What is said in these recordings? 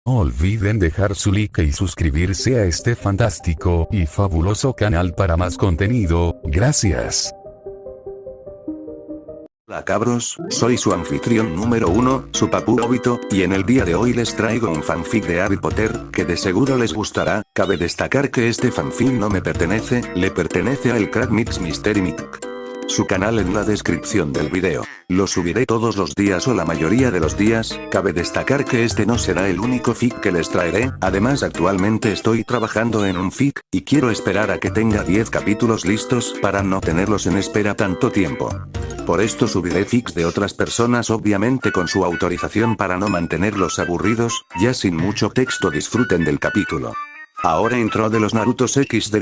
No olviden dejar su like y suscribirse a este fantástico y fabuloso canal para más contenido. Gracias. Hola cabros, soy su anfitrión número 1, su papu Obito, y en el día de hoy les traigo un fanfic de Harry Potter, que de seguro les gustará. Cabe destacar que este fanfic no me pertenece, le pertenece a el crack Mix Mystery Mick. Su canal en la descripción del video. Lo subiré todos los días o la mayoría de los días. Cabe destacar que este no será el único fic que les traeré, además actualmente estoy trabajando en un fic, y quiero esperar a que tenga 10 capítulos listos para no tenerlos en espera tanto tiempo. Por esto subiré fics de otras personas, obviamente con su autorización, para no mantenerlos aburridos. Ya sin mucho texto, disfruten del capítulo. Ahora intro de los Narutos XD.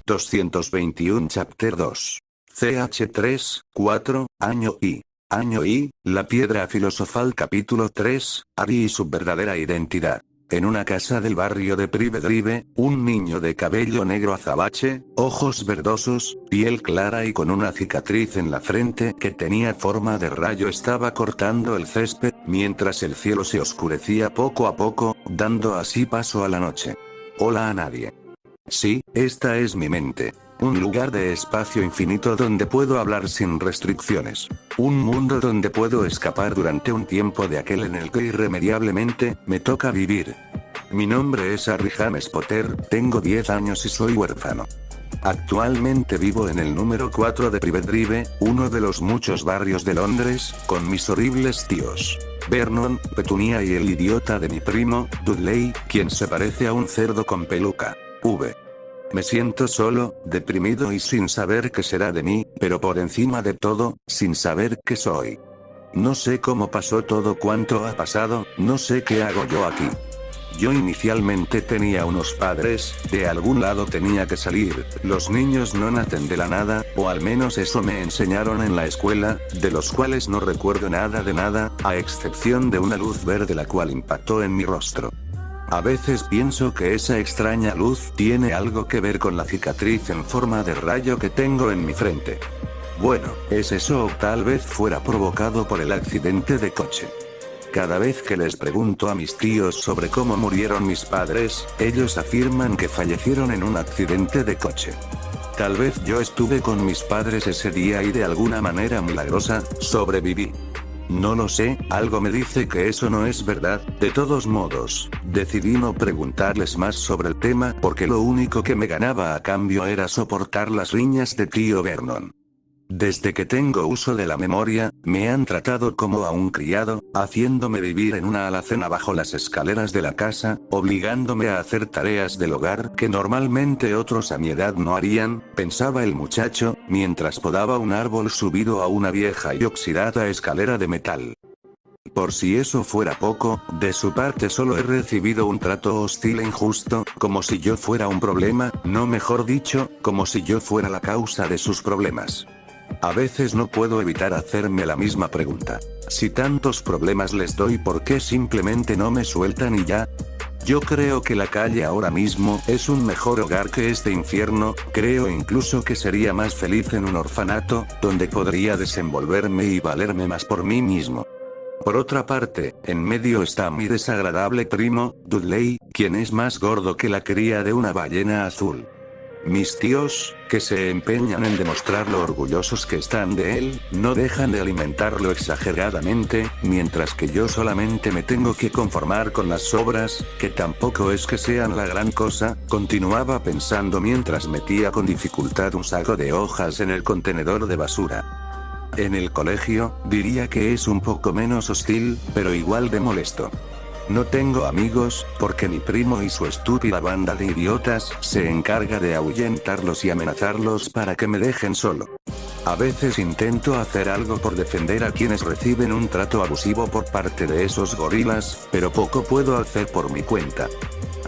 ...221 Chapter 2. CH3, 4, Año I. Año I, la piedra filosofal. Capítulo 3, Harry y su verdadera identidad. En una casa del barrio de Private Drive, un niño de cabello negro azabache, ojos verdosos, piel clara y con una cicatriz en la frente que tenía forma de rayo estaba cortando el césped, mientras el cielo se oscurecía poco a poco, dando así paso a la noche. Hola a nadie. Sí, esta es mi mente. Un lugar de espacio infinito donde puedo hablar sin restricciones. Un mundo donde puedo escapar durante un tiempo de aquel en el que irremediablemente me toca vivir. Mi nombre es Harry James Potter, tengo 10 años y soy huérfano. Actualmente vivo en el número 4 de Private Drive, uno de los muchos barrios de Londres, con mis horribles tíos Vernon, Petunia y el idiota de mi primo, Dudley, quien se parece a un cerdo con peluca. Me siento solo, deprimido y sin saber qué será de mí, pero por encima de todo, sin saber qué soy. No sé cómo pasó todo cuanto ha pasado, no sé qué hago yo aquí. Yo inicialmente tenía unos padres, de algún lado tenía que salir. Los niños no nacen de la nada, o al menos eso me enseñaron en la escuela, de los cuales no recuerdo nada de nada, a excepción de una luz verde la cual impactó en mi rostro. A veces pienso que esa extraña luz tiene algo que ver con la cicatriz en forma de rayo que tengo en mi frente. Bueno, es eso, o tal vez fuera provocado por el accidente de coche. Cada vez que les pregunto a mis tíos sobre cómo murieron mis padres, ellos afirman que fallecieron en un accidente de coche. Tal vez yo estuve con mis padres ese día y de alguna manera milagrosa, sobreviví. No lo sé, algo me dice que eso no es verdad. De todos modos, decidí no preguntarles más sobre el tema porque lo único que me ganaba a cambio era soportar las riñas de tío Vernon. Desde que tengo uso de la memoria, me han tratado como a un criado, haciéndome vivir en una alacena bajo las escaleras de la casa, obligándome a hacer tareas del hogar que normalmente otros a mi edad no harían, pensaba el muchacho, mientras podaba un árbol subido a una vieja y oxidada escalera de metal. Por si eso fuera poco, de su parte solo he recibido un trato hostil e injusto, como si yo fuera un problema, no, mejor dicho, como si yo fuera la causa de sus problemas. A veces no puedo evitar hacerme la misma pregunta. Si tantos problemas les doy, ¿por qué simplemente no me sueltan y ya? Yo creo que la calle ahora mismo es un mejor hogar que este infierno, creo incluso que sería más feliz en un orfanato, donde podría desenvolverme y valerme más por mí mismo. Por otra parte, en medio está mi desagradable primo, Dudley, quien es más gordo que la cría de una ballena azul. Mis tíos, que se empeñan en demostrar lo orgullosos que están de él, no dejan de alimentarlo exageradamente, mientras que yo solamente me tengo que conformar con las sobras, que tampoco es que sean la gran cosa, continuaba pensando mientras metía con dificultad un saco de hojas en el contenedor de basura. En el colegio, diría que es un poco menos hostil, pero igual de molesto. No tengo amigos, porque mi primo y su estúpida banda de idiotas se encarga de ahuyentarlos y amenazarlos para que me dejen solo. A veces intento hacer algo por defender a quienes reciben un trato abusivo por parte de esos gorilas, pero poco puedo hacer por mi cuenta.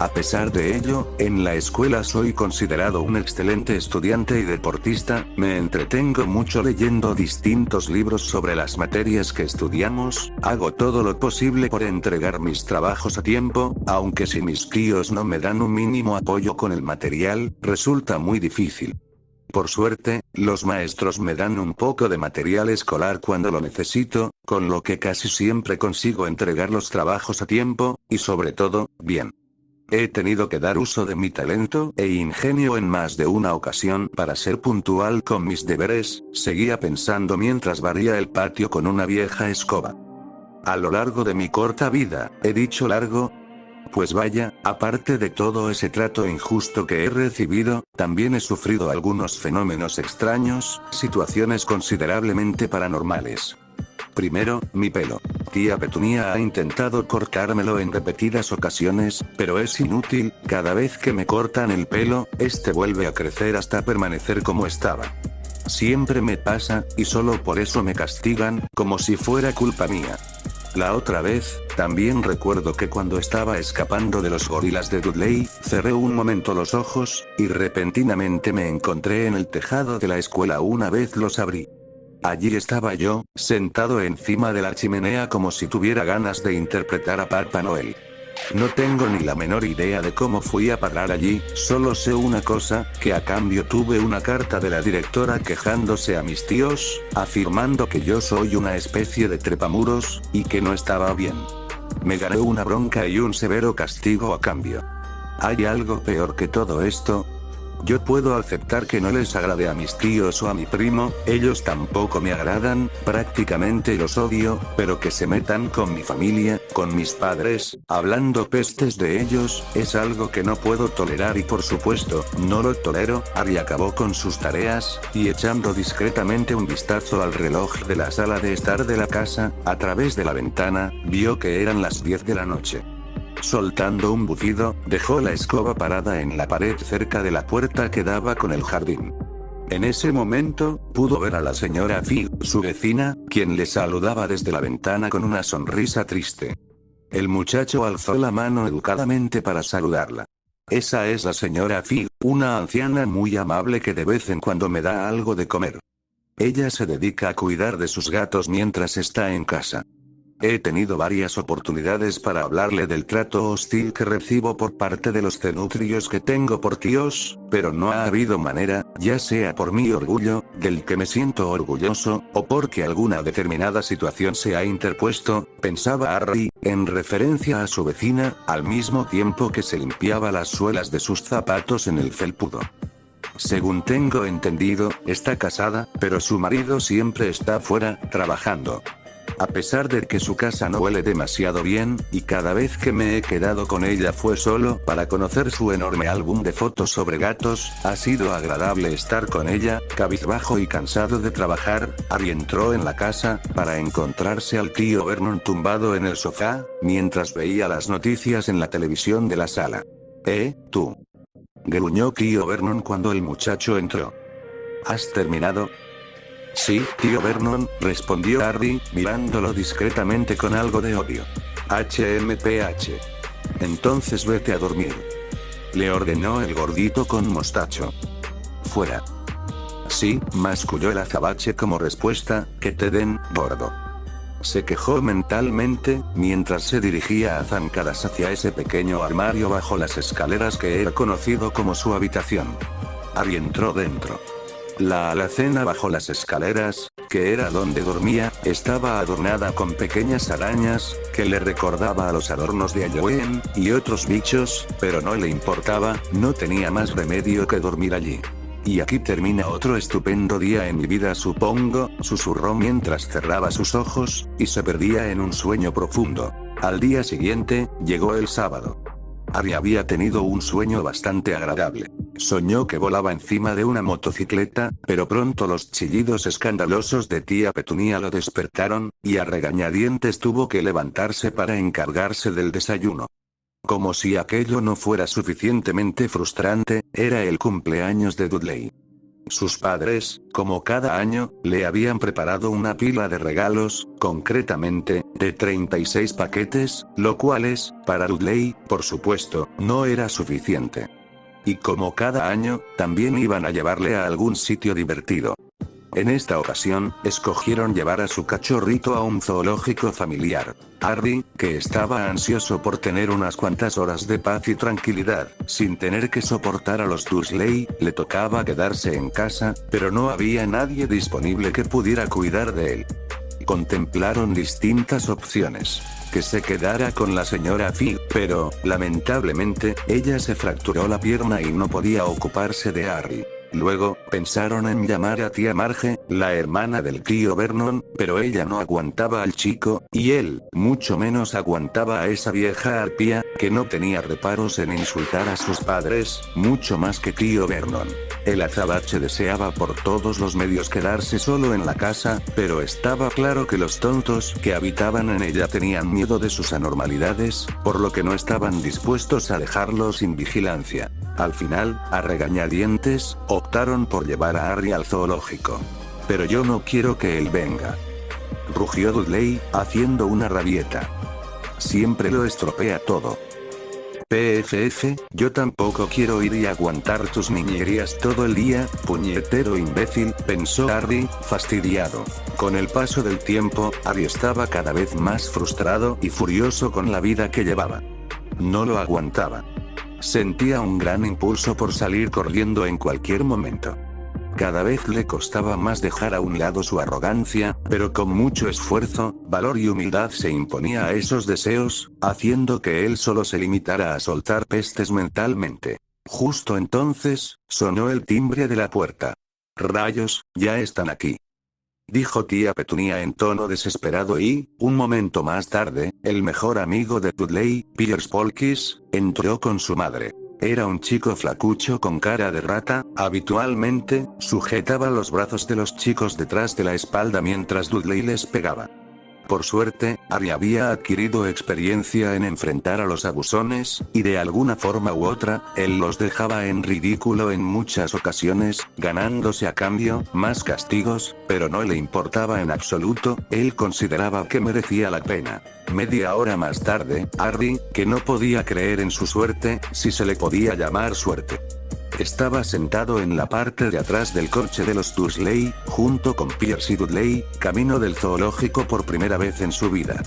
A pesar de ello, en la escuela soy considerado un excelente estudiante y deportista, me entretengo mucho leyendo distintos libros sobre las materias que estudiamos, hago todo lo posible por entregar mis trabajos a tiempo, aunque si mis tíos no me dan un mínimo apoyo con el material, resulta muy difícil. Por suerte, los maestros me dan un poco de material escolar cuando lo necesito, con lo que casi siempre consigo entregar los trabajos a tiempo, y sobre todo, bien. He tenido que dar uso de mi talento e ingenio en más de una ocasión para ser puntual con mis deberes, seguía pensando mientras barría el patio con una vieja escoba. A lo largo de mi corta vida, ¿he dicho largo? Pues vaya, aparte de todo ese trato injusto que he recibido, también he sufrido algunos fenómenos extraños, situaciones considerablemente paranormales. Primero, mi pelo. Tía Petunia ha intentado cortármelo en repetidas ocasiones, pero es inútil, cada vez que me cortan el pelo, este vuelve a crecer hasta permanecer como estaba. Siempre me pasa, y solo por eso me castigan, como si fuera culpa mía. La otra vez, también recuerdo que cuando estaba escapando de los gorilas de Dudley, cerré un momento los ojos, y repentinamente me encontré en el tejado de la escuela una vez los abrí. Allí estaba yo, sentado encima de la chimenea como si tuviera ganas de interpretar a Papá Noel. No tengo ni la menor idea de cómo fui a parar allí, solo sé una cosa, que a cambio tuve una carta de la directora quejándose a mis tíos, afirmando que yo soy una especie de trepamuros, y que no estaba bien. Me gané una bronca y un severo castigo a cambio. ¿Hay algo peor que todo esto? Yo puedo aceptar que no les agrade a mis tíos o a mi primo, ellos tampoco me agradan, prácticamente los odio, pero que se metan con mi familia, con mis padres, hablando pestes de ellos, es algo que no puedo tolerar y por supuesto, no lo tolero. Harry acabó con sus tareas, y echando discretamente un vistazo al reloj de la sala de estar de la casa, a través de la ventana, vio que eran las 10 de la noche. Soltando un bufido, dejó la escoba parada en la pared cerca de la puerta que daba con el jardín. En ese momento, pudo ver a la señora Phil, su vecina, quien le saludaba desde la ventana con una sonrisa triste. El muchacho alzó la mano educadamente para saludarla. Esa es la señora Phil, una anciana muy amable que de vez en cuando me da algo de comer. Ella se dedica a cuidar de sus gatos mientras está en casa. He tenido varias oportunidades para hablarle del trato hostil que recibo por parte de los cenutrios que tengo por tíos, pero no ha habido manera, ya sea por mi orgullo, del que me siento orgulloso, o porque alguna determinada situación se ha interpuesto, pensaba Harry, en referencia a su vecina, al mismo tiempo que se limpiaba las suelas de sus zapatos en el felpudo. Según tengo entendido, está casada, pero su marido siempre está fuera, trabajando. A pesar de que su casa no huele demasiado bien, y cada vez que me he quedado con ella fue solo para conocer su enorme álbum de fotos sobre gatos, ha sido agradable estar con ella. Cabizbajo y cansado de trabajar, Harry entró en la casa, para encontrarse al tío Vernon tumbado en el sofá, mientras veía las noticias en la televisión de la sala. Tú. Gruñó tío Vernon cuando el muchacho entró. ¿Has terminado? Sí, tío Vernon, respondió Harry, mirándolo discretamente con algo de odio. HMPH. Entonces vete a dormir. Le ordenó el gordito con mostacho. Fuera. Sí, masculló el azabache como respuesta, que te den, gordo. Se quejó mentalmente, mientras se dirigía a zancadas hacia ese pequeño armario bajo las escaleras que era conocido como su habitación. Harry entró dentro. La alacena bajo las escaleras, que era donde dormía, estaba adornada con pequeñas arañas, que le recordaba a los adornos de Halloween, y otros bichos, pero no le importaba, no tenía más remedio que dormir allí. Y aquí termina otro estupendo día en mi vida, supongo, susurró mientras cerraba sus ojos, y se perdía en un sueño profundo. Al día siguiente, llegó el sábado. Harry había tenido un sueño bastante agradable. Soñó que volaba encima de una motocicleta, pero pronto los chillidos escandalosos de tía Petunia lo despertaron, y a regañadientes tuvo que levantarse para encargarse del desayuno. Como si aquello no fuera suficientemente frustrante, era el cumpleaños de Dudley. Sus padres, como cada año, le habían preparado una pila de regalos, concretamente, de 36 paquetes, lo cual para Dudley, por supuesto, no era suficiente. Y como cada año, también iban a llevarle a algún sitio divertido. En esta ocasión, escogieron llevar a su cachorrito a un zoológico familiar. Harry, que estaba ansioso por tener unas cuantas horas de paz y tranquilidad, sin tener que soportar a los Dursley, le tocaba quedarse en casa, pero no había nadie disponible que pudiera cuidar de él. Contemplaron distintas opciones. Que se quedara con la señora Fig, pero, lamentablemente, ella se fracturó la pierna y no podía ocuparse de Harry. Luego, pensaron en llamar a tía Marge, la hermana del tío Vernon, pero ella no aguantaba al chico, y él, mucho menos aguantaba a esa vieja arpía, que no tenía reparos en insultar a sus padres, mucho más que tío Vernon. El azabache deseaba por todos los medios quedarse solo en la casa, pero estaba claro que los tontos que habitaban en ella tenían miedo de sus anormalidades, por lo que no estaban dispuestos a dejarlo sin vigilancia. Al final, a regañadientes, optaron por llevar a Harry al zoológico. Pero yo no quiero que él venga. Rugió Dudley, haciendo una rabieta. Siempre lo estropea todo. PFF, yo tampoco quiero ir y aguantar tus niñerías todo el día, puñetero imbécil, pensó Harry, fastidiado. Con el paso del tiempo, Harry estaba cada vez más frustrado y furioso con la vida que llevaba. No lo aguantaba. Sentía un gran impulso por salir corriendo en cualquier momento. Cada vez le costaba más dejar a un lado su arrogancia, pero con mucho esfuerzo, valor y humildad se imponía a esos deseos, haciendo que él solo se limitara a soltar pestes mentalmente. Justo entonces, sonó el timbre de la puerta. «Rayos, ya están aquí», dijo tía Petunia en tono desesperado y, un momento más tarde, el mejor amigo de Dudley, Piers Polkiss, entró con su madre. Era un chico flacucho con cara de rata, habitualmente, sujetaba los brazos de los chicos detrás de la espalda mientras Dudley les pegaba. Por suerte, Harry había adquirido experiencia en enfrentar a los abusones, y de alguna forma u otra, él los dejaba en ridículo en muchas ocasiones, ganándose a cambio más castigos, pero no le importaba en absoluto, él consideraba que merecía la pena. Media hora más tarde, Harry, que no podía creer en su suerte, si se le podía llamar suerte. Estaba sentado en la parte de atrás del coche de los Dursley, junto con Piers y Dudley, camino del zoológico por primera vez en su vida.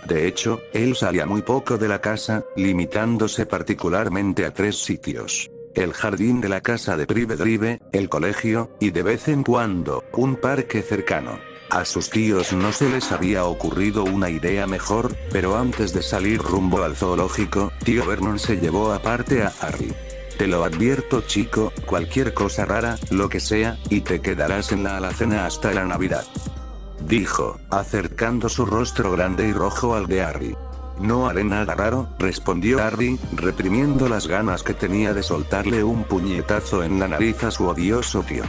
De hecho, él salía muy poco de la casa, limitándose particularmente a 3 sitios. El jardín de la casa de Privedrive, el colegio, y de vez en cuando, un parque cercano. A sus tíos no se les había ocurrido una idea mejor, pero antes de salir rumbo al zoológico, tío Vernon se llevó aparte a Harry. Te lo advierto, chico, cualquier cosa rara, lo que sea, y te quedarás en la alacena hasta la Navidad, dijo, acercando su rostro grande y rojo al de Harry. No haré nada raro, respondió Harry, reprimiendo las ganas que tenía de soltarle un puñetazo en la nariz a su odioso tío.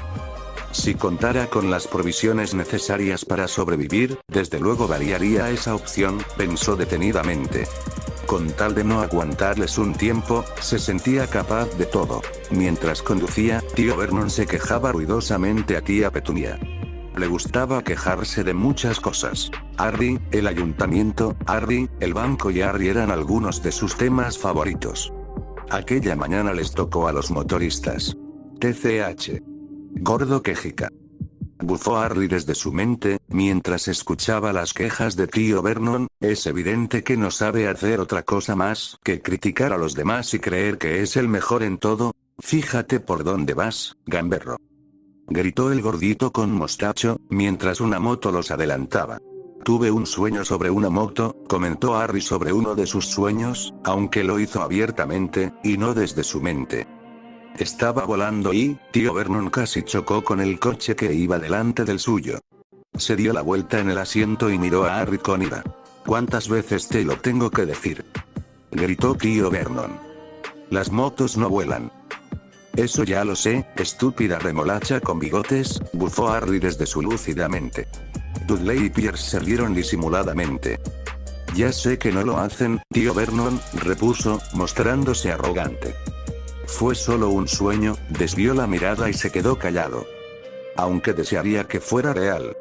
Si contara con las provisiones necesarias para sobrevivir, desde luego variaría esa opción, pensó detenidamente. Con tal de no aguantarles un tiempo, se sentía capaz de todo. Mientras conducía, tío Vernon se quejaba ruidosamente a tía Petunia. Le gustaba quejarse de muchas cosas. Harry, el ayuntamiento, Harry, el banco y Harry eran algunos de sus temas favoritos. Aquella mañana les tocó a los motoristas. TCH. Gordo quejica. Bufó Harry desde su mente, mientras escuchaba las quejas de tío Vernon. Es evidente que no sabe hacer otra cosa más que criticar a los demás y creer que es el mejor en todo. Fíjate por dónde vas, gamberro, gritó el gordito con mostacho, mientras una moto los adelantaba. Tuve un sueño sobre una moto, comentó Harry sobre uno de sus sueños, aunque lo hizo abiertamente, y no desde su mente. Estaba volando y, tío Vernon casi chocó con el coche que iba delante del suyo. Se dio la vuelta en el asiento y miró a Harry con ira. ¿Cuántas veces te lo tengo que decir?, gritó tío Vernon. Las motos no vuelan. Eso ya lo sé, estúpida remolacha con bigotes, bufó Harry desde su lúcida mente. Dudley y Pierce se rieron disimuladamente. Ya sé que no lo hacen, tío Vernon, repuso, mostrándose arrogante. Fue solo un sueño, desvió la mirada y se quedó callado. Aunque desearía que fuera real.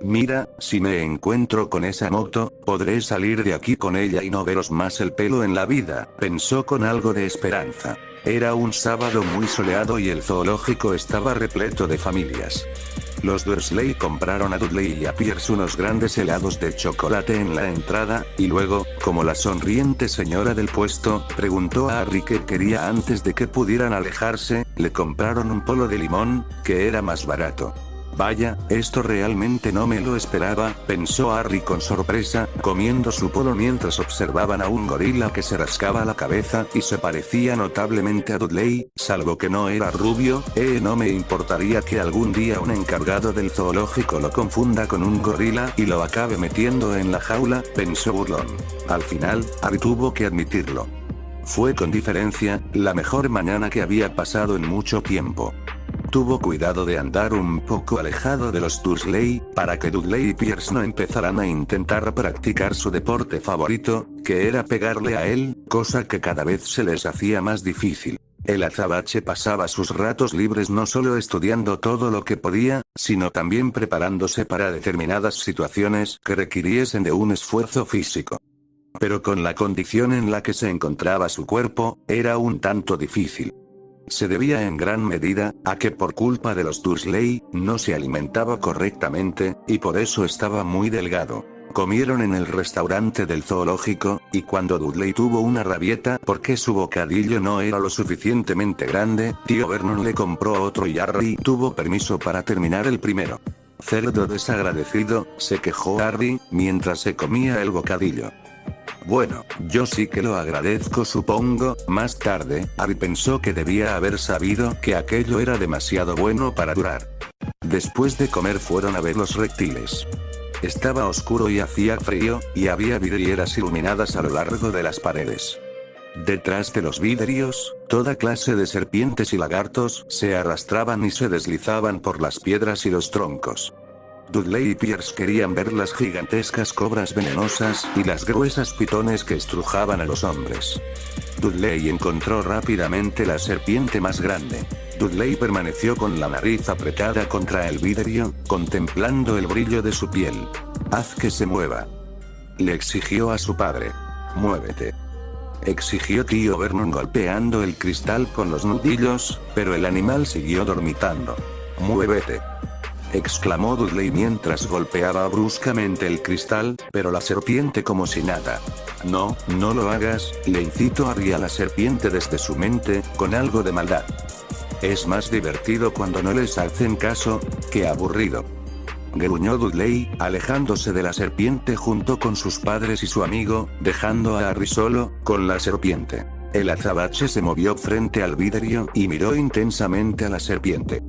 Mira, si me encuentro con esa moto, podré salir de aquí con ella y no veros más el pelo en la vida, pensó con algo de esperanza. Era un sábado muy soleado y el zoológico estaba repleto de familias. Los Dursley compraron a Dudley y a Pierce unos grandes helados de chocolate en la entrada, y luego, como la sonriente señora del puesto, preguntó a Harry qué quería antes de que pudieran alejarse, le compraron un polo de limón, que era más barato. Vaya, esto realmente no me lo esperaba, pensó Harry con sorpresa, comiendo su polo mientras observaban a un gorila que se rascaba la cabeza y se parecía notablemente a Dudley, salvo que no era rubio. No me importaría que algún día un encargado del zoológico lo confunda con un gorila y lo acabe metiendo en la jaula, pensó burlón. Al final, Harry tuvo que admitirlo. Fue con diferencia, la mejor mañana que había pasado en mucho tiempo. Tuvo cuidado de andar un poco alejado de los Dursley, para que Dudley y Pierce no empezaran a intentar practicar su deporte favorito, que era pegarle a él, cosa que cada vez se les hacía más difícil. El azabache pasaba sus ratos libres no solo estudiando todo lo que podía, sino también preparándose para determinadas situaciones que requiriesen de un esfuerzo físico. Pero con la condición en la que se encontraba su cuerpo, era un tanto difícil. Se debía en gran medida, a que por culpa de los Dursley, no se alimentaba correctamente, y por eso estaba muy delgado. Comieron en el restaurante del zoológico, y cuando Dudley tuvo una rabieta porque su bocadillo no era lo suficientemente grande, tío Vernon le compró otro y Harry tuvo permiso para terminar el primero. Cerdo desagradecido, se quejó Harry, mientras se comía el bocadillo. Bueno, yo sí que lo agradezco, supongo. Más tarde, Harry pensó que debía haber sabido que aquello era demasiado bueno para durar. Después de comer fueron a ver los reptiles. Estaba oscuro y hacía frío, y había vidrieras iluminadas a lo largo de las paredes. Detrás de los vidrios, toda clase de serpientes y lagartos se arrastraban y se deslizaban por las piedras y los troncos. Dudley y Pierce querían ver las gigantescas cobras venenosas y las gruesas pitones que estrujaban a los hombres. Dudley encontró rápidamente la serpiente más grande. Dudley permaneció con la nariz apretada contra el vidrio, contemplando el brillo de su piel. «Haz que se mueva», le exigió a su padre. «Muévete», exigió tío Vernon golpeando el cristal con los nudillos, pero el animal siguió dormitando. «Muévete», exclamó Dudley mientras golpeaba bruscamente el cristal, pero la serpiente como si nada. «No, no lo hagas», le incitó Harry a la serpiente desde su mente, con algo de maldad. «Es más divertido cuando no les hacen caso, que aburrido», gruñó Dudley, alejándose de la serpiente junto con sus padres y su amigo, dejando a Harry solo, con la serpiente. El azabache se movió frente al vidrio y miró intensamente a la serpiente.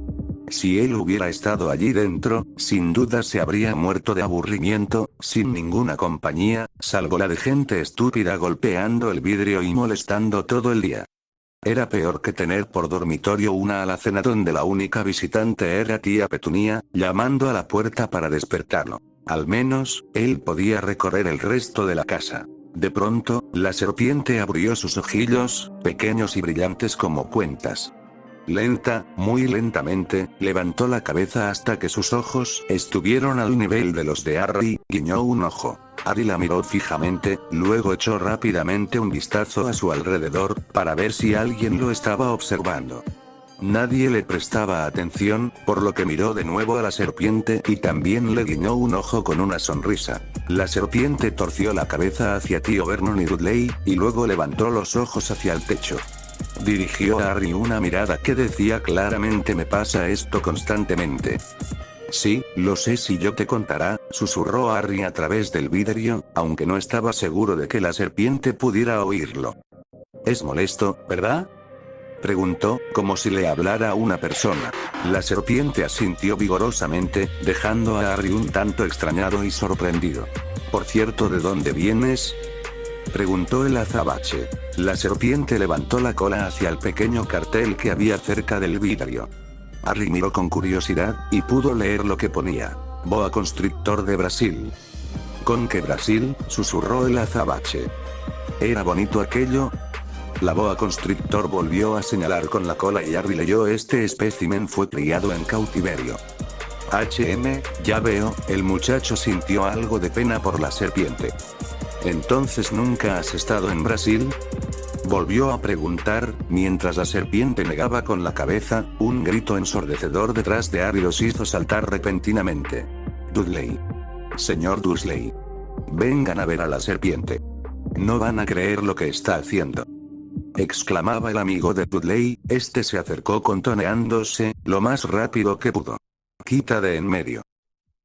Si él hubiera estado allí dentro, sin duda se habría muerto de aburrimiento, sin ninguna compañía, salvo la de gente estúpida golpeando el vidrio y molestando todo el día. Era peor que tener por dormitorio una alacena donde la única visitante era tía Petunia, llamando a la puerta para despertarlo. Al menos, él podía recorrer el resto de la casa. De pronto, la serpiente abrió sus ojillos, pequeños y brillantes como cuentas. Lenta, muy lentamente, levantó la cabeza hasta que sus ojos estuvieron al nivel de los de Harry, guiñó un ojo. Harry la miró fijamente, luego echó rápidamente un vistazo a su alrededor, para ver si alguien lo estaba observando. Nadie le prestaba atención, por lo que miró de nuevo a la serpiente y también le guiñó un ojo con una sonrisa. La serpiente torció la cabeza hacia tío Vernon y Dudley, y luego levantó los ojos hacia el techo. Dirigió a Harry una mirada que decía claramente: «Me pasa esto constantemente». «Sí, lo sé, si yo te contara», susurró Harry a través del vidrio, aunque no estaba seguro de que la serpiente pudiera oírlo. «Es molesto, ¿verdad?», preguntó, como si le hablara a una persona. La serpiente asintió vigorosamente, dejando a Harry un tanto extrañado y sorprendido. «Por cierto, ¿de dónde vienes?», Preguntó el azabache. La serpiente levantó la cola hacia el pequeño cartel que había cerca del vidrio. Harry miró con curiosidad, y pudo leer lo que ponía. Boa constrictor de Brasil. ¿Con qué Brasil?, susurró el azabache. ¿Era bonito aquello? La boa constrictor volvió a señalar con la cola y Harry leyó: este espécimen fue criado en cautiverio. Ya veo, el muchacho sintió algo de pena por la serpiente. ¿Entonces nunca has estado en Brasil?, volvió a preguntar, mientras la serpiente negaba con la cabeza. Un grito ensordecedor detrás de Harry los hizo saltar repentinamente. Dudley. Señor Dursley. Vengan a ver a la serpiente. No van a creer lo que está haciendo, exclamaba el amigo de Dudley. Este se acercó contoneándose, lo más rápido que pudo. Quita de en medio,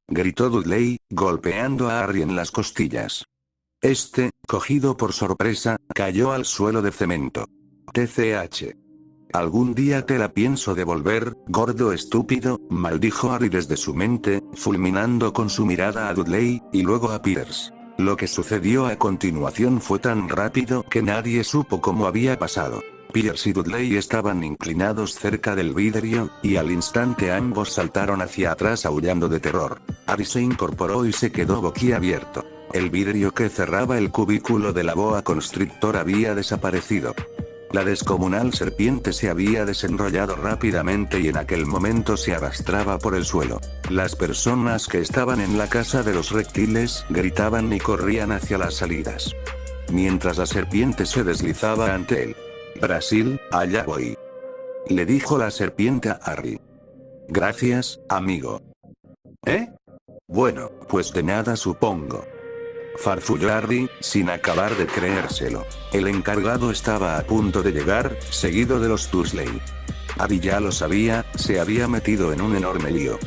gritó Dudley, golpeando a Harry en las costillas. Este, cogido por sorpresa, cayó al suelo de cemento. TCH. Algún día te la pienso devolver, gordo estúpido, maldijo Harry desde su mente, fulminando con su mirada a Dudley, y luego a Peters. Lo que sucedió a continuación fue tan rápido que nadie supo cómo había pasado. Peters y Dudley estaban inclinados cerca del vidrio, y al instante ambos saltaron hacia atrás aullando de terror. Harry se incorporó y se quedó boquiabierto. El vidrio que cerraba el cubículo de la boa constrictor había desaparecido. La descomunal serpiente se había desenrollado rápidamente y en aquel momento se arrastraba por el suelo. Las personas que estaban en la casa de los reptiles gritaban y corrían hacia las salidas, mientras la serpiente se deslizaba ante él. Brasil, allá voy, le dijo la serpiente a Harry. Gracias, amigo. ¿Eh? Bueno, pues de nada supongo, farfulló Harry, sin acabar de creérselo. El encargado estaba a punto de llegar, seguido de los Dursley. Harry ya lo sabía, se había metido en un enorme lío.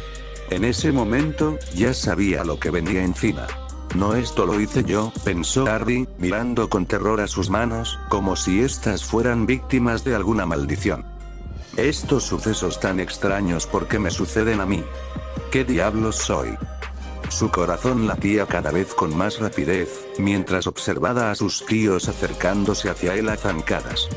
En ese momento, ya sabía lo que venía encima. No, esto lo hice yo, pensó Harry, mirando con terror a sus manos, como si éstas fueran víctimas de alguna maldición. Estos sucesos tan extraños, ¿por qué me suceden a mí? ¿Qué diablos soy? Su corazón latía cada vez con más rapidez, mientras observaba a sus tíos acercándose hacia él a zancadas.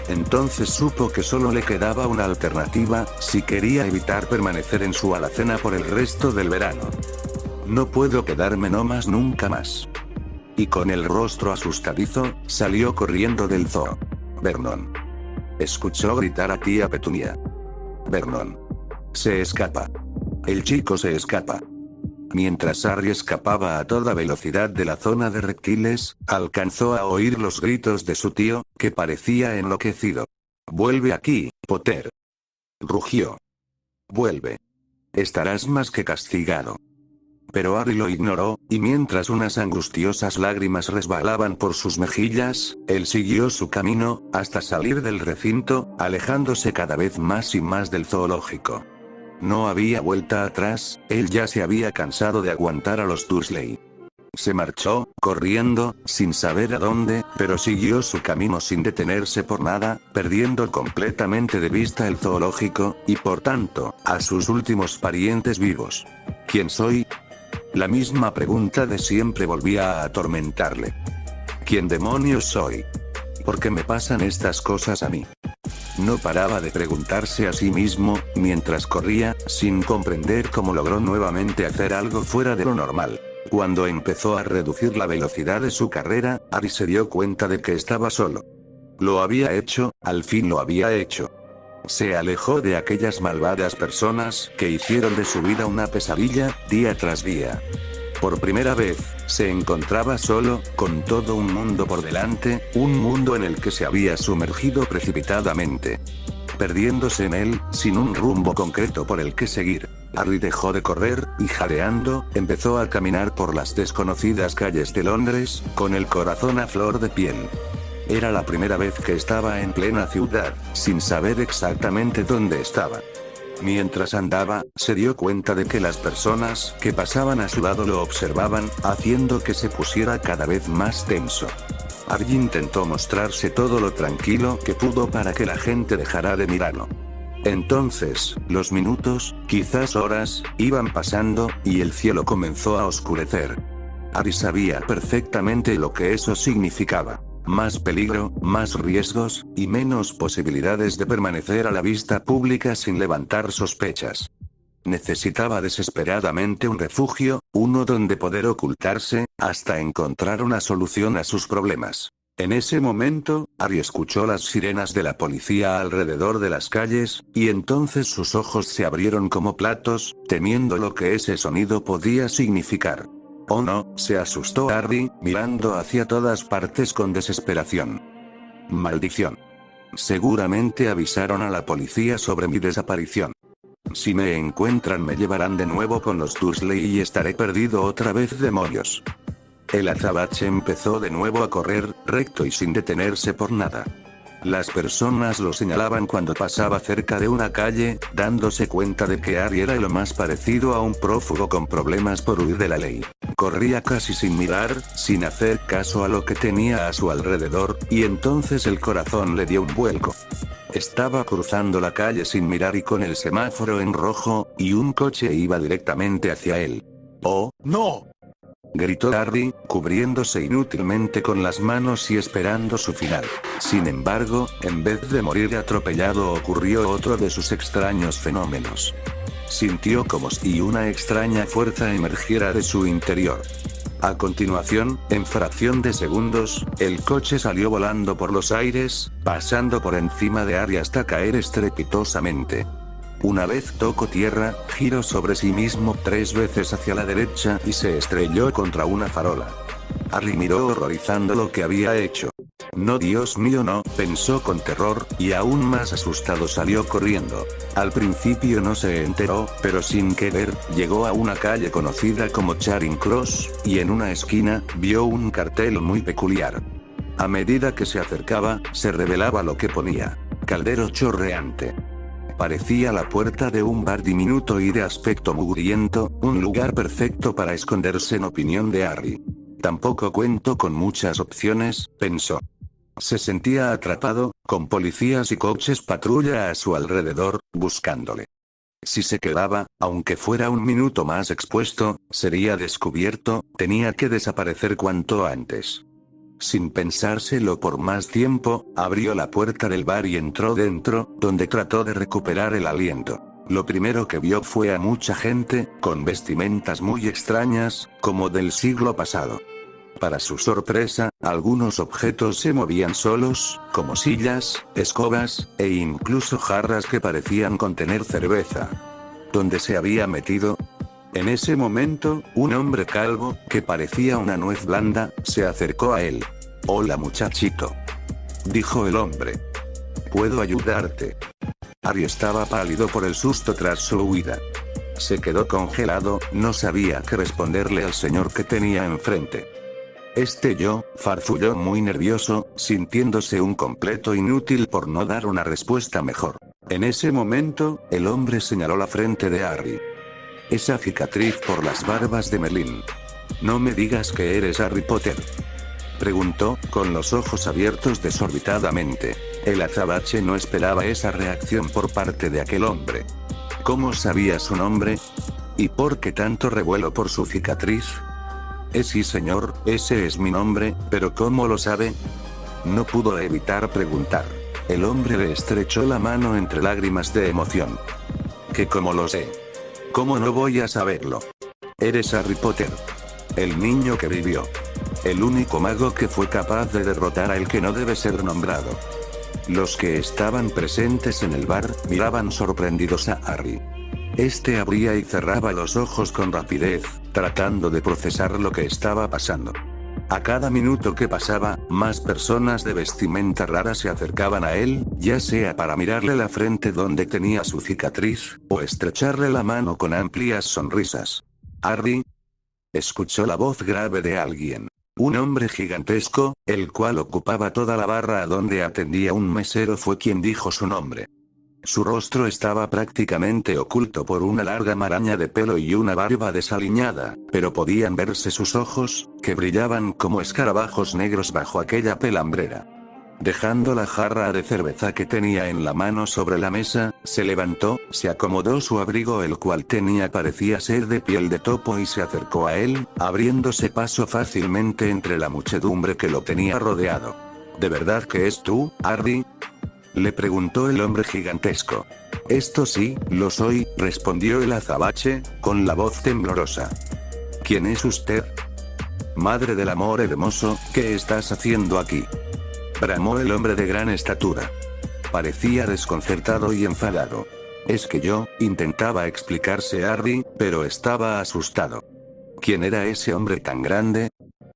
Entonces supo que solo le quedaba una alternativa, si quería evitar permanecer en su alacena por el resto del verano. No puedo quedarme nomás nunca más. Y con el rostro asustadizo, salió corriendo del zoo. Vernon. Escuchó gritar a tía Petunia. Vernon. Se escapa. El chico se escapa. Mientras Harry escapaba a toda velocidad de la zona de reptiles, alcanzó a oír los gritos de su tío, que parecía enloquecido. Vuelve aquí, Potter, rugió. Vuelve. Estarás más que castigado. Pero Harry lo ignoró, y mientras unas angustiosas lágrimas resbalaban por sus mejillas, él siguió su camino, hasta salir del recinto, alejándose cada vez más y más del zoológico. No había vuelta atrás, él ya se había cansado de aguantar a los Dursley. Se marchó, corriendo, sin saber a dónde, pero siguió su camino sin detenerse por nada, perdiendo completamente de vista el zoológico, y por tanto, a sus últimos parientes vivos. ¿Quién soy? La misma pregunta de siempre volvía a atormentarle. ¿Quién demonios soy? ¿Por qué me pasan estas cosas a mí? No paraba de preguntarse a sí mismo, mientras corría, sin comprender cómo logró nuevamente hacer algo fuera de lo normal. Cuando empezó a reducir la velocidad de su carrera, Harry se dio cuenta de que estaba solo. Lo había hecho, al fin lo había hecho. Se alejó de aquellas malvadas personas que hicieron de su vida una pesadilla, día tras día. Por primera vez, se encontraba solo, con todo un mundo por delante, un mundo en el que se había sumergido precipitadamente. Perdiéndose en él, sin un rumbo concreto por el que seguir, Harry dejó de correr, y jadeando, empezó a caminar por las desconocidas calles de Londres, con el corazón a flor de piel. Era la primera vez que estaba en plena ciudad, sin saber exactamente dónde estaba. Mientras andaba, se dio cuenta de que las personas que pasaban a su lado lo observaban, haciendo que se pusiera cada vez más tenso. Harry intentó mostrarse todo lo tranquilo que pudo para que la gente dejara de mirarlo. Entonces, los minutos, quizás horas, iban pasando, y el cielo comenzó a oscurecer. Harry sabía perfectamente lo que eso significaba. Más peligro, más riesgos, y menos posibilidades de permanecer a la vista pública sin levantar sospechas. Necesitaba desesperadamente un refugio, uno donde poder ocultarse, hasta encontrar una solución a sus problemas. En ese momento, Harry escuchó las sirenas de la policía alrededor de las calles, y entonces sus ojos se abrieron como platos, temiendo lo que ese sonido podía significar. Oh no, se asustó Harry, mirando hacia todas partes con desesperación. Maldición. Seguramente avisaron a la policía sobre mi desaparición. Si me encuentran me llevarán de nuevo con los Dursley y estaré perdido otra vez, demonios. El azabache empezó de nuevo a correr, recto y sin detenerse por nada. Las personas lo señalaban cuando pasaba cerca de una calle, dándose cuenta de que Harry era lo más parecido a un prófugo con problemas por huir de la ley. Corría casi sin mirar, sin hacer caso a lo que tenía a su alrededor, y entonces el corazón le dio un vuelco. Estaba cruzando la calle sin mirar y con el semáforo en rojo, y un coche iba directamente hacia él. ¡Oh, no!, gritó Harry, cubriéndose inútilmente con las manos y esperando su final. Sin embargo, en vez de morir atropellado, ocurrió otro de sus extraños fenómenos. Sintió como si una extraña fuerza emergiera de su interior. A continuación, en fracción de segundos, el coche salió volando por los aires, pasando por encima de Harry hasta caer estrepitosamente. Una vez tocó tierra, giró sobre sí mismo 3 veces hacia la derecha y se estrelló contra una farola. Harry miró horrorizando lo que había hecho. No, Dios mío, no, pensó con terror, y aún más asustado salió corriendo. Al principio no se enteró, pero sin querer, llegó a una calle conocida como Charing Cross, y en una esquina, vio un cartel muy peculiar. A medida que se acercaba, se revelaba lo que ponía: Caldero chorreante. Parecía la puerta de un bar diminuto y de aspecto mugriento, un lugar perfecto para esconderse en opinión de Harry. Tampoco cuento con muchas opciones, pensó. Se sentía atrapado, con policías y coches patrulla a su alrededor, buscándole. Si se quedaba, aunque fuera un minuto más expuesto, sería descubierto, tenía que desaparecer cuanto antes. Sin pensárselo por más tiempo, abrió la puerta del bar y entró dentro, donde trató de recuperar el aliento. Lo primero que vio fue a mucha gente, con vestimentas muy extrañas, como del siglo pasado. Para su sorpresa, algunos objetos se movían solos, como sillas, escobas, e incluso jarras que parecían contener cerveza. ¿Dónde se había metido? En ese momento, un hombre calvo, que parecía una nuez blanda, se acercó a él. «Hola, muchachito», dijo el hombre. «¿Puedo ayudarte?». Harry estaba pálido por el susto tras su huida. Se quedó congelado, no sabía qué responderle al señor que tenía enfrente. Farfulló muy nervioso, sintiéndose un completo inútil por no dar una respuesta mejor. En ese momento, el hombre señaló la frente de Harry. «Esa cicatriz por las barbas de Merlín. No me digas que eres Harry Potter», preguntó, con los ojos abiertos desorbitadamente. El azabache no esperaba esa reacción por parte de aquel hombre. ¿Cómo sabía su nombre? ¿Y por qué tanto revuelo por su cicatriz? Sí, señor, ese es mi nombre, pero ¿cómo lo sabe? No pudo evitar preguntar. El hombre le estrechó la mano entre lágrimas de emoción. «¿Que cómo lo sé? ¿Cómo no voy a saberlo? Eres Harry Potter. El niño que vivió. El único mago que fue capaz de derrotar al que no debe ser nombrado». Los que estaban presentes en el bar, miraban sorprendidos a Harry. Este abría y cerraba los ojos con rapidez, tratando de procesar lo que estaba pasando. A cada minuto que pasaba, más personas de vestimenta rara se acercaban a él, ya sea para mirarle la frente donde tenía su cicatriz, o estrecharle la mano con amplias sonrisas. «Harry», escuchó la voz grave de alguien. Un hombre gigantesco, el cual ocupaba toda la barra a donde atendía un mesero, fue quien dijo su nombre. Su rostro estaba prácticamente oculto por una larga maraña de pelo y una barba desaliñada, pero podían verse sus ojos, que brillaban como escarabajos negros bajo aquella pelambrera. Dejando la jarra de cerveza que tenía en la mano sobre la mesa, se levantó, se acomodó su abrigo el cual parecía ser de piel de topo y se acercó a él, abriéndose paso fácilmente entre la muchedumbre que lo tenía rodeado. ¿De verdad que es tú, Harry?, le preguntó el hombre gigantesco. Esto sí, lo soy, respondió el azabache, con la voz temblorosa. ¿Quién es usted? Madre del amor hermoso, ¿qué estás haciendo aquí?, bramó el hombre de gran estatura. Parecía desconcertado y enfadado. Es que yo, intentaba explicarse Harry, pero estaba asustado. ¿Quién era ese hombre tan grande?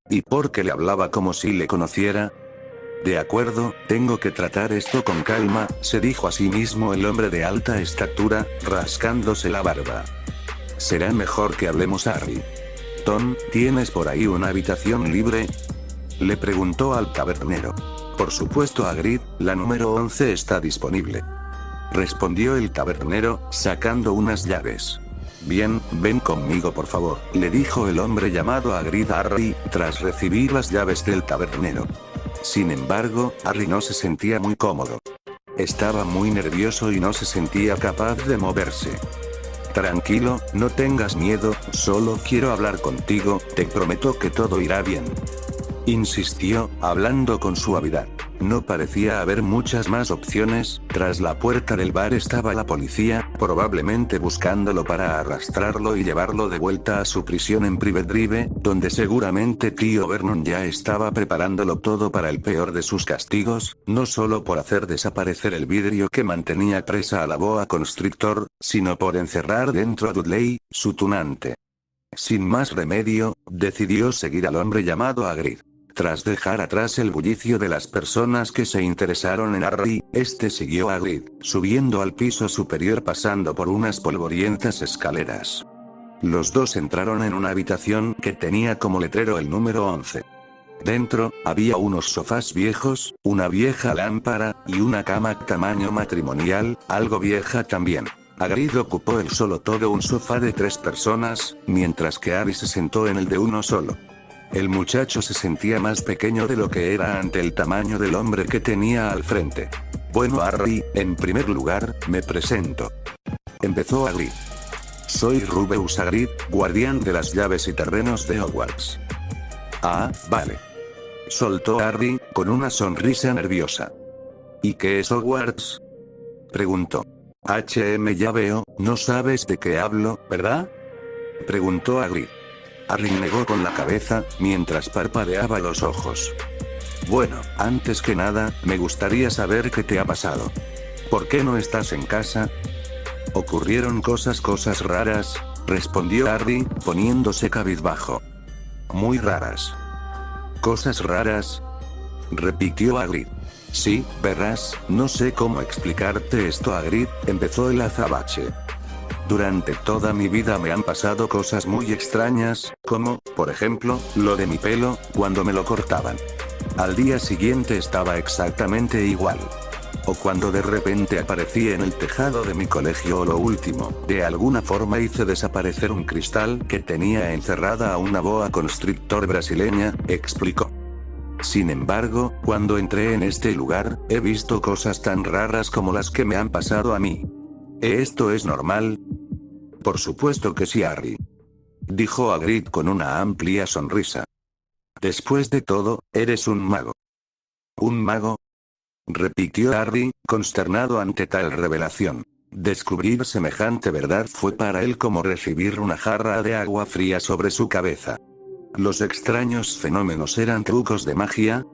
¿Y por qué le hablaba como si le conociera? De acuerdo, tengo que tratar esto con calma, se dijo a sí mismo el hombre de alta estatura, rascándose la barba. Será mejor que hablemos, Harry. Tom, ¿tienes por ahí una habitación libre?, le preguntó al tabernero. Por supuesto, Hagrid, la número 11 está disponible, respondió el tabernero, sacando unas llaves. Bien, ven conmigo por favor, le dijo el hombre llamado Hagrid a Harry, tras recibir las llaves del tabernero. Sin embargo, Harry no se sentía muy cómodo. Estaba muy nervioso y no se sentía capaz de moverse. Tranquilo, no tengas miedo, solo quiero hablar contigo, te prometo que todo irá bien, insistió, hablando con suavidad. No parecía haber muchas más opciones. Tras la puerta del bar estaba la policía, probablemente buscándolo para arrastrarlo y llevarlo de vuelta a su prisión en Private Drive, donde seguramente tío Vernon ya estaba preparándolo todo para el peor de sus castigos, no solo por hacer desaparecer el vidrio que mantenía presa a la boa constrictor, sino por encerrar dentro a Dudley, su tunante. Sin más remedio, decidió seguir al hombre llamado Hagrid. Tras dejar atrás el bullicio de las personas que se interesaron en Harry, este siguió a Hagrid, subiendo al piso superior pasando por unas polvorientas escaleras. Los dos entraron en una habitación que tenía como letrero el número 11. Dentro, había unos sofás viejos, una vieja lámpara, y una cama tamaño matrimonial, algo vieja también. Hagrid ocupó el solo todo un sofá de 3 personas, mientras que Harry se sentó en el de uno solo. El muchacho se sentía más pequeño de lo que era ante el tamaño del hombre que tenía al frente. Bueno, Harry, en primer lugar, me presento, empezó Hagrid. Soy Rubeus Hagrid, guardián de las llaves y terrenos de Hogwarts. Ah, vale, soltó Harry, con una sonrisa nerviosa. ¿Y qué es Hogwarts?, preguntó. Ya veo, no sabes de qué hablo, ¿verdad?, preguntó Hagrid. Harry negó con la cabeza, mientras parpadeaba los ojos. Bueno, antes que nada, me gustaría saber qué te ha pasado. ¿Por qué no estás en casa? Ocurrieron cosas raras, respondió Harry, poniéndose cabizbajo. Muy raras. ¿Cosas raras?, repitió Hagrid. Sí, verás, no sé cómo explicarte esto, Hagrid, empezó el azabache. Durante toda mi vida me han pasado cosas muy extrañas, como, por ejemplo, lo de mi pelo, cuando me lo cortaban. Al día siguiente estaba exactamente igual. O cuando de repente aparecí en el tejado de mi colegio, o lo último, de alguna forma hice desaparecer un cristal que tenía encerrada a una boa constrictor brasileña, explicó. Sin embargo, cuando entré en este lugar, he visto cosas tan raras como las que me han pasado a mí. ¿Esto es normal? Por supuesto que sí, Harry, dijo Hagrid con una amplia sonrisa. Después de todo, eres un mago. ¿Un mago?, repitió Harry, consternado ante tal revelación. Descubrir semejante verdad fue para él como recibir una jarra de agua fría sobre su cabeza. ¿Los extraños fenómenos eran trucos de magia?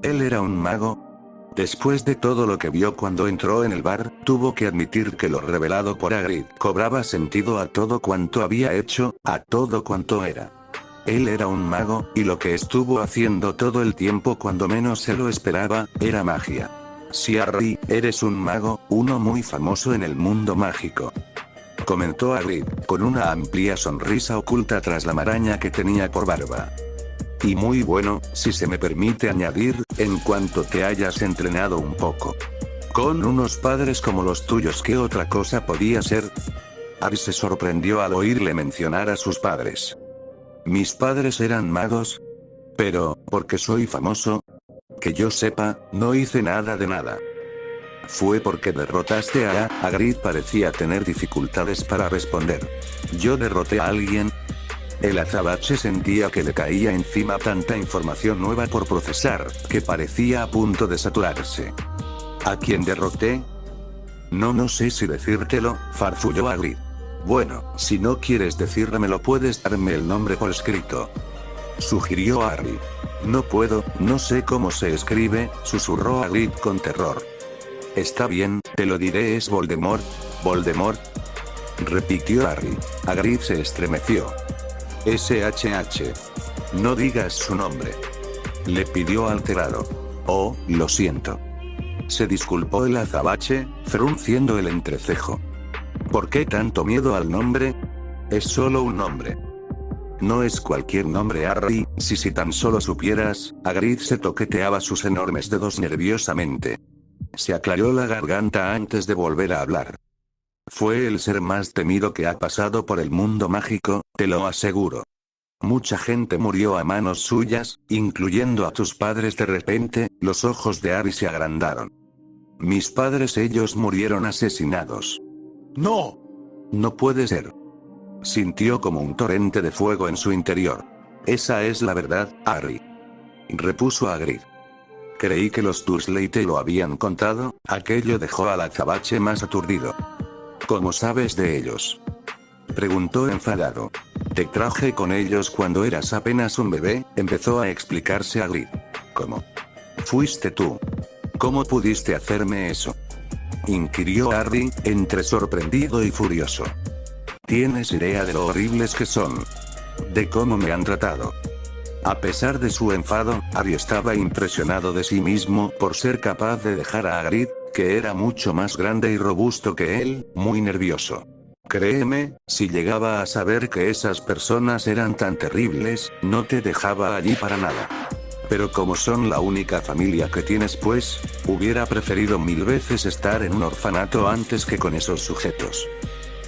¿Él era un mago? Después de todo lo que vio cuando entró en el bar, tuvo que admitir que lo revelado por Hagrid cobraba sentido a todo cuanto había hecho, a todo cuanto era. Él era un mago, y lo que estuvo haciendo todo el tiempo cuando menos se lo esperaba, era magia. Sí, Harry, eres un mago, uno muy famoso en el mundo mágico, comentó Hagrid, con una amplia sonrisa oculta tras la maraña que tenía por barba. Y muy bueno, si se me permite añadir, en cuanto te hayas entrenado un poco. Con unos padres como los tuyos, ¿qué otra cosa podía ser? Harry se sorprendió al oírle mencionar a sus padres. ¿Mis padres eran magos? Pero, ¿por qué soy famoso?, Que yo sepa, no hice nada de nada. Fue porque derrotaste a Hagrid parecía tener dificultades para responder. ¿Yo derroté a alguien? El azabache sentía que le caía encima tanta información nueva por procesar, que parecía a punto de saturarse. ¿A quién derroté? No sé si decírtelo, farfulló Hagrid. Bueno, si no quieres decírmelo puedes darme el nombre por escrito, sugirió Harry. No puedo, no sé cómo se escribe, susurró Hagrid con terror. Está bien, te lo diré, es Voldemort. ¿Voldemort?, repitió Harry. Hagrid se estremeció. SHH. No digas su nombre, le pidió alterado. Oh, lo siento, se disculpó el azabache, frunciendo el entrecejo. ¿Por qué tanto miedo al nombre? Es solo un nombre. No es cualquier nombre, Harry, si tan solo supieras. Hagrid se toqueteaba sus enormes dedos nerviosamente. Se aclaró la garganta antes de volver a hablar. Fue el ser más temido que ha pasado por el mundo mágico, te lo aseguro. Mucha gente murió a manos suyas, incluyendo a tus padres. De repente, los ojos de Harry se agrandaron. Mis padres, ellos murieron asesinados. No. No puede ser. Sintió como un torrente de fuego en su interior. Esa es la verdad, Harry, repuso Hagrid. Creí que los Dursley te lo habían contado. Aquello dejó al azabache más aturdido. ¿Cómo sabes de ellos?, preguntó enfadado. Te traje con ellos cuando eras apenas un bebé, empezó a explicarse Hagrid. ¿Cómo? ¿Fuiste tú? ¿Cómo pudiste hacerme eso?, inquirió Harry, entre sorprendido y furioso. ¿Tienes idea de lo horribles que son? ¿De cómo me han tratado? A pesar de su enfado, Harry estaba impresionado de sí mismo por ser capaz de dejar a Hagrid, que era mucho más grande y robusto que él, muy nervioso. Créeme, si llegaba a saber que esas personas eran tan terribles, no te dejaba allí para nada. Pero como son la única familia que tienes, pues, hubiera preferido 1000 veces estar en un orfanato antes que con esos sujetos,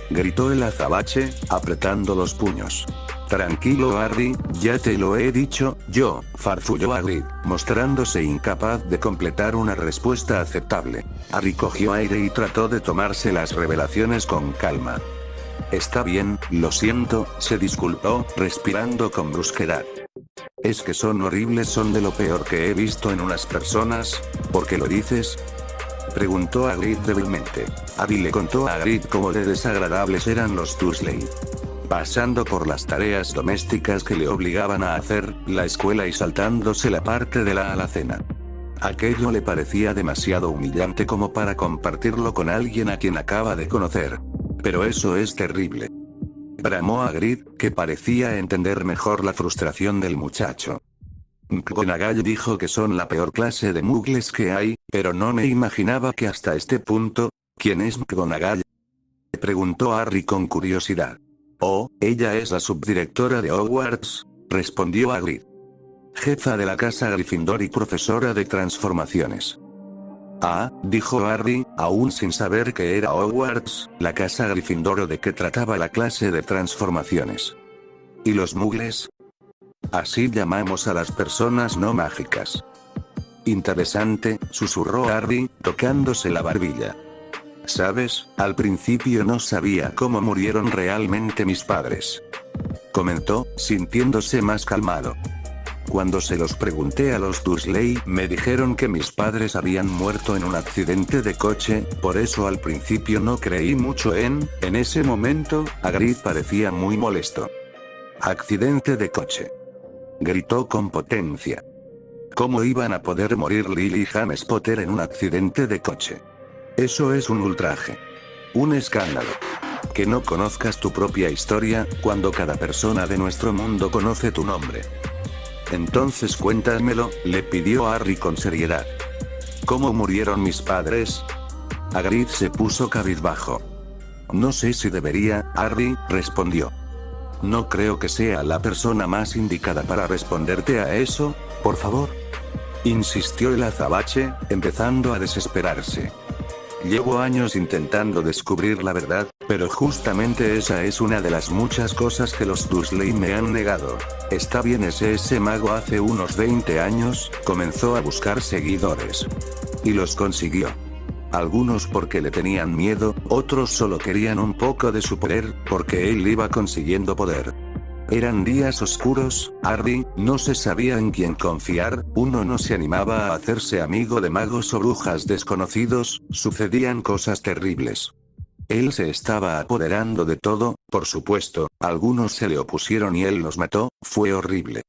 gritó el azabache, apretando los puños. Tranquilo, Harry, ya te lo he dicho yo, farfulló Hagrid, mostrándose incapaz de completar una respuesta aceptable. Harry cogió aire y trató de tomarse las revelaciones con calma. Está bien, lo siento, se disculpó, respirando con brusquedad. Es que son horribles, son de lo peor que he visto en unas personas. ¿Por qué lo dices?, preguntó Hagrid débilmente. Harry le contó a Hagrid cómo de desagradables eran los Dursley, pasando por las tareas domésticas que le obligaban a hacer, la escuela y saltándose la parte de la alacena. Aquello le parecía demasiado humillante como para compartirlo con alguien a quien acaba de conocer. Pero eso es terrible, bramó Hagrid, que parecía entender mejor la frustración del muchacho. McGonagall dijo que son la peor clase de muggles que hay, pero no me imaginaba que hasta este punto. ¿Quién es McGonagall?, preguntó Harry con curiosidad. Oh, ella es la subdirectora de Hogwarts, respondió Hagrid. Jefa de la casa Gryffindor y profesora de transformaciones. Ah, dijo Harry, aún sin saber qué era Hogwarts, la casa Gryffindor o de qué trataba la clase de transformaciones. ¿Y los muggles? Así llamamos a las personas no mágicas. Interesante, susurró Harry, tocándose la barbilla. ¿Sabes? Al principio no sabía cómo murieron realmente mis padres, comentó, sintiéndose más calmado. Cuando se los pregunté a los Dursley, me dijeron que mis padres habían muerto en un accidente de coche, por eso al principio no creí mucho en ese momento. Hagrid parecía muy molesto. ¿Accidente de coche?, gritó con potencia. ¿Cómo iban a poder morir Lily y James Potter en un accidente de coche? Eso es un ultraje. Un escándalo. Que no conozcas tu propia historia, cuando cada persona de nuestro mundo conoce tu nombre. Entonces cuéntamelo, le pidió Harry con seriedad. ¿Cómo murieron mis padres? Hagrid se puso cabizbajo. No sé si debería, Harry, respondió. No creo que sea la persona más indicada para responderte a eso, por favor, insistió el azabache, empezando a desesperarse. Llevo años intentando descubrir la verdad, Pero justamente esa es una de las muchas cosas que los Dursley me han negado. Está bien, ese mago hace unos 20 años, comenzó a buscar seguidores. Y los consiguió. Algunos porque le tenían miedo, otros solo querían un poco de su poder, porque él iba consiguiendo poder. Eran días oscuros, Harry, no se sabía en quién confiar, uno no se animaba a hacerse amigo de magos o brujas desconocidos, sucedían cosas terribles. Él se estaba apoderando de todo, por supuesto, algunos se le opusieron y él los mató, fue horrible.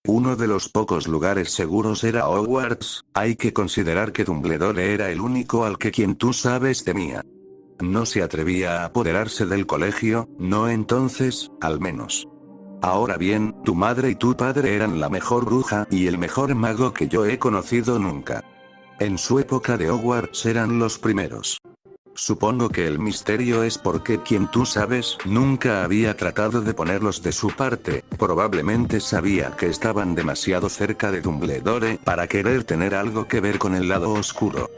Uno de los pocos lugares seguros era Hogwarts, hay que considerar que Dumbledore era el único al que quien tú sabes temía. No se atrevía a apoderarse del colegio, no entonces, al menos. Ahora bien, tu madre y tu padre eran la mejor bruja y el mejor mago que yo he conocido nunca. En su época de Hogwarts eran los primeros. Supongo que el misterio es porque quien tú sabes nunca había tratado de ponerlos de su parte, probablemente sabía que estaban demasiado cerca de Dumbledore para querer tener algo que ver con el lado oscuro.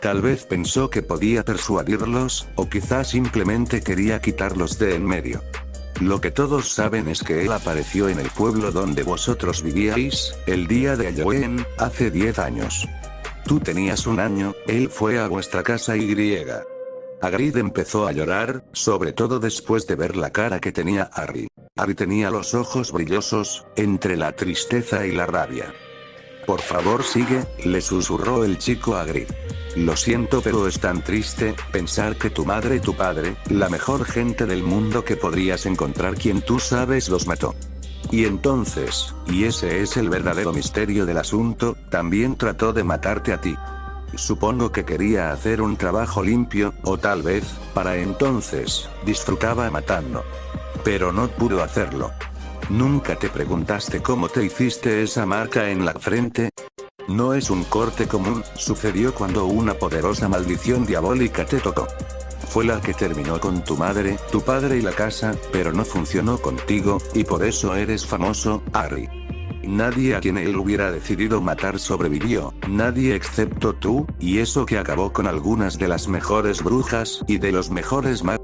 Tal vez pensó que podía persuadirlos, o quizás simplemente quería quitarlos de en medio. Lo que todos saben es que él apareció en el pueblo donde vosotros vivíais, el día de Halloween, hace 10 años. Tú tenías 1 año, él fue a vuestra casa y... Hagrid empezó a llorar, sobre todo después de ver la cara que tenía Harry. Harry tenía los ojos brillosos, entre la tristeza y la rabia. Por favor sigue, le susurró el chico a Hagrid. Lo siento, pero es tan triste, pensar que tu madre y tu padre, la mejor gente del mundo que podrías encontrar quien tú sabes los mató. Y entonces, y ese es el verdadero misterio del asunto, también trató de matarte a ti. Supongo que quería hacer un trabajo limpio, o tal vez, para entonces, disfrutaba matando. Pero no pudo hacerlo. ¿Nunca te preguntaste cómo te hiciste esa marca en la frente? No es un corte común, sucedió cuando una poderosa maldición diabólica te tocó. Fue la que terminó con tu madre, tu padre y la casa, pero no funcionó contigo, y por eso eres famoso, Harry. Nadie a quien él hubiera decidido matar sobrevivió, nadie excepto tú, y eso que acabó con algunas de las mejores brujas y de los mejores magos